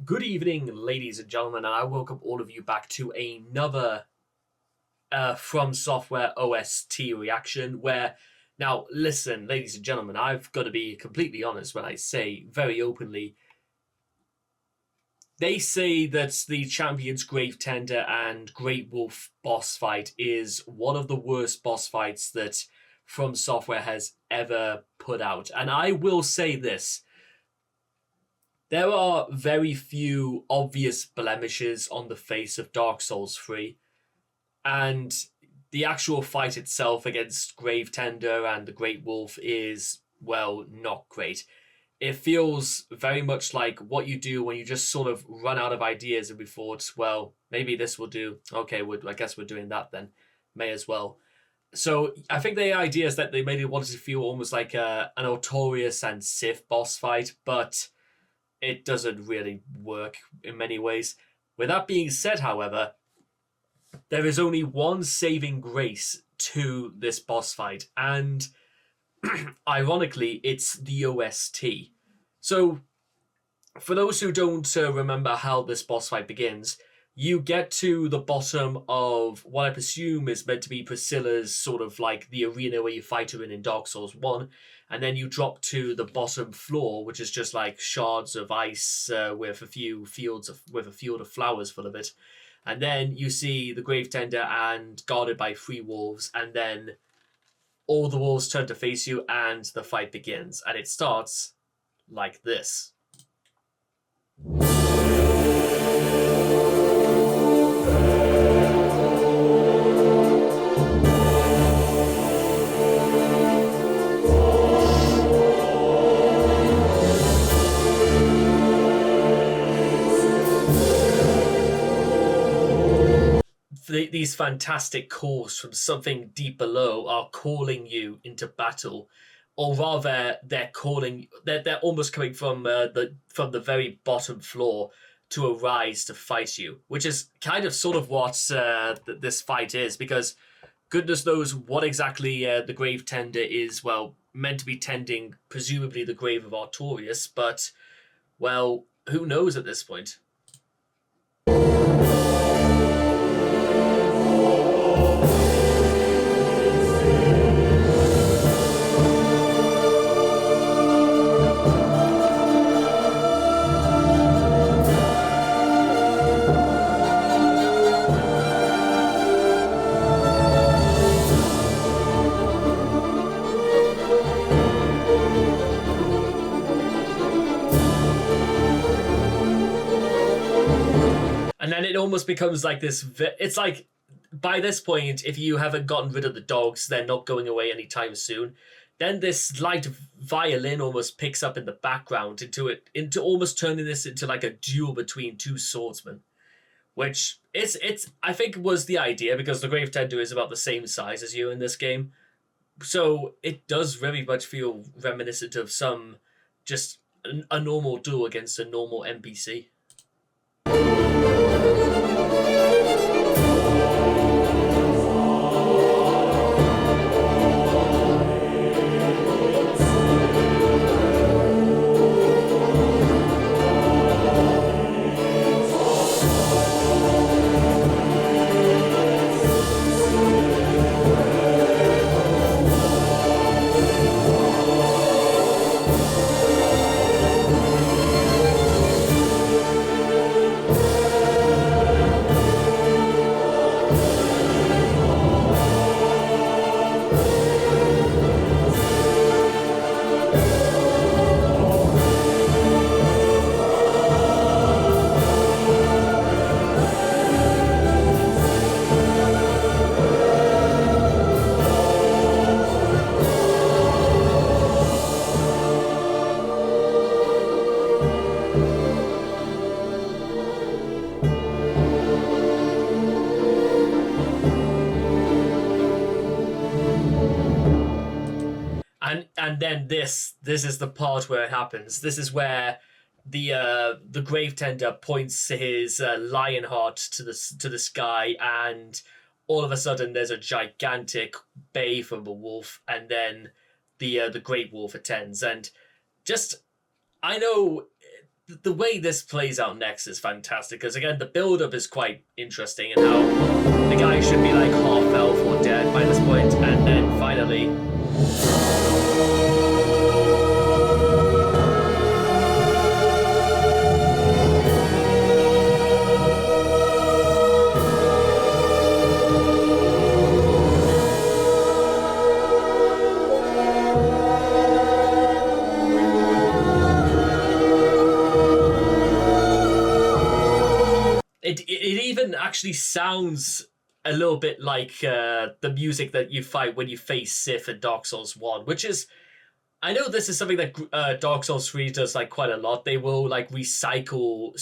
Good evening, ladies and gentlemen, and I welcome all of you back to another From Software OST reaction. Where now, listen, ladies and gentlemen, I've got to be completely honest when I say very openly. They say that the Champions Gravetender and Great Wolf boss fight is one of the worst boss fights that From Software has ever put out, and I will say this. There are very few obvious blemishes on the face of Dark Souls 3, and the actual fight itself against Gravetender and the Great Wolf is, well, not great. It feels very much like what you do when you just sort of run out of ideas and we thought, well, maybe this will do. Okay, I guess we're doing that then. May as well. So I think the idea is that they maybe wanted to feel almost like an Notorious and Sith boss fight, but it doesn't really work in many ways. With that being said, however, there is only one saving grace to this boss fight, and ironically, it's the OST. So, for those who don't remember how this boss fight begins, you get to the bottom of what I presume is meant to be Priscilla's sort of like the arena where you fight her in Dark Souls 1, and then you drop to the bottom floor, which is just like shards of ice with a field of flowers full of it. And then you see the Gravetender and guarded by 3 wolves, and then all the wolves turn to face you and the fight begins. And it starts like this. These fantastic calls from something deep below are calling you into battle, or rather, they're calling. They're almost coming from the very bottom floor to arise to fight you, which is kind of sort of what this fight is, because goodness knows what exactly the Grave Tender is. Well, meant to be tending, presumably the grave of Artorias, but well, who knows at this point. And then it almost becomes like this. It's like by this point, if you haven't gotten rid of the dogs, they're not going away anytime soon. Then this light violin almost picks up in the background into almost turning this into like a duel between 2 swordsmen, which it's I think was the idea, because the Gravetender is about the same size as you in this game, so it does very much feel reminiscent of some just a normal duel against a normal NPC. And then this is the part where it happens. This is where the Gravetender points his lion heart to the sky, and all of a sudden there's a gigantic bay from the wolf, and then the Great Wolf attends. And just, I know the way this plays out next is fantastic because again the build up is quite interesting and how the guy should be like half elf or dead by this point, and then finally. It even actually sounds a little bit like the music that you fight when you face Sith in Dark Souls 1, which is, I know this is something that Dark Souls 3 does like quite a lot. They will like recycle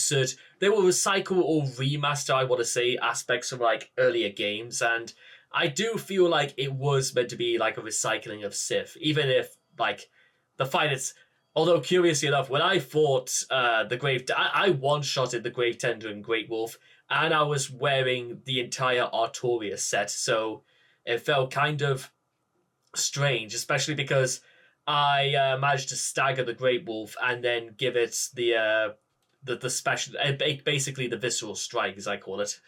they will recycle or remaster, I want to say, aspects from like earlier games, and I do feel like it was meant to be like a recycling of Sith, even if like the fight is. Although curiously enough, when I fought I one-shotted the Gravetender and Great Wolf, and I was wearing the entire Artorias set, so it felt kind of strange, especially because I managed to stagger the Great Wolf and then give it the special, basically the visceral strike, as I call it.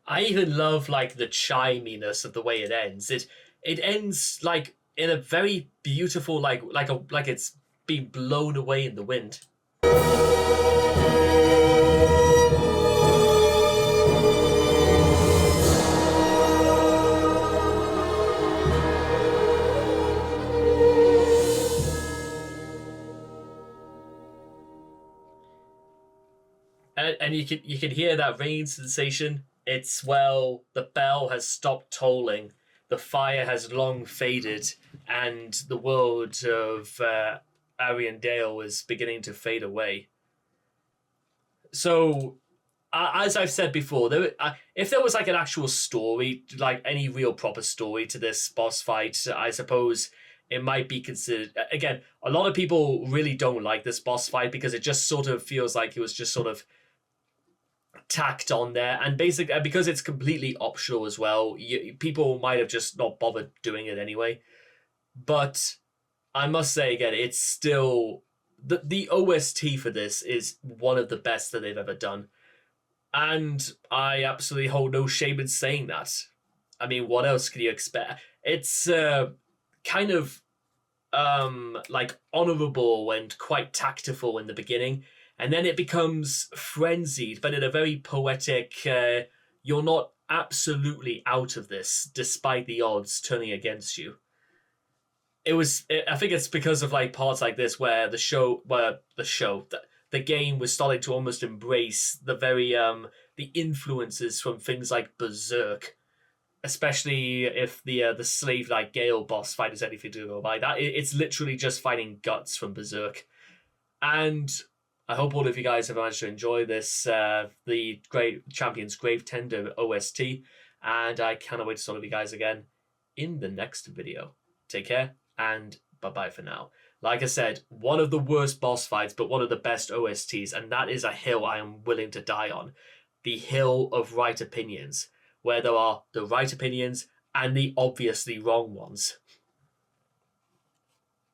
I even love like the chiminess of the way it ends. It ends like in a very beautiful like it's being blown away in the wind. And you can hear that rain sensation. It's, well, the bell has stopped tolling, the fire has long faded, and the world of Ariandale is beginning to fade away. So, as I've said before, if there was like an actual story, like any real proper story to this boss fight, I suppose it might be considered. Again, a lot of people really don't like this boss fight because it just sort of feels like it was just sort of tacked on there, and basically because it's completely optional as well, people might have just not bothered doing it anyway. But I must say again, it's still the OST for this is one of the best that they've ever done, and I absolutely hold no shame in saying that. I mean, what else can you expect? It's kind of like honorable and quite tactful in the beginning, and then it becomes frenzied, but in a very poetic, you're not absolutely out of this, despite the odds turning against you. I think it's because of like parts like this where the game was starting to almost embrace the very, the influences from things like Berserk, especially if the slave like Gale boss fight is anything to go by. It's literally just fighting guts from Berserk. And I hope all of you guys have managed to enjoy this, the Great Champions Gravetender OST, and I cannot wait to talk to you guys again in the next video. Take care, and bye-bye for now. Like I said, one of the worst boss fights, but one of the best OSTs, and that is a hill I am willing to die on. The hill of right opinions, where there are the right opinions and the obviously wrong ones.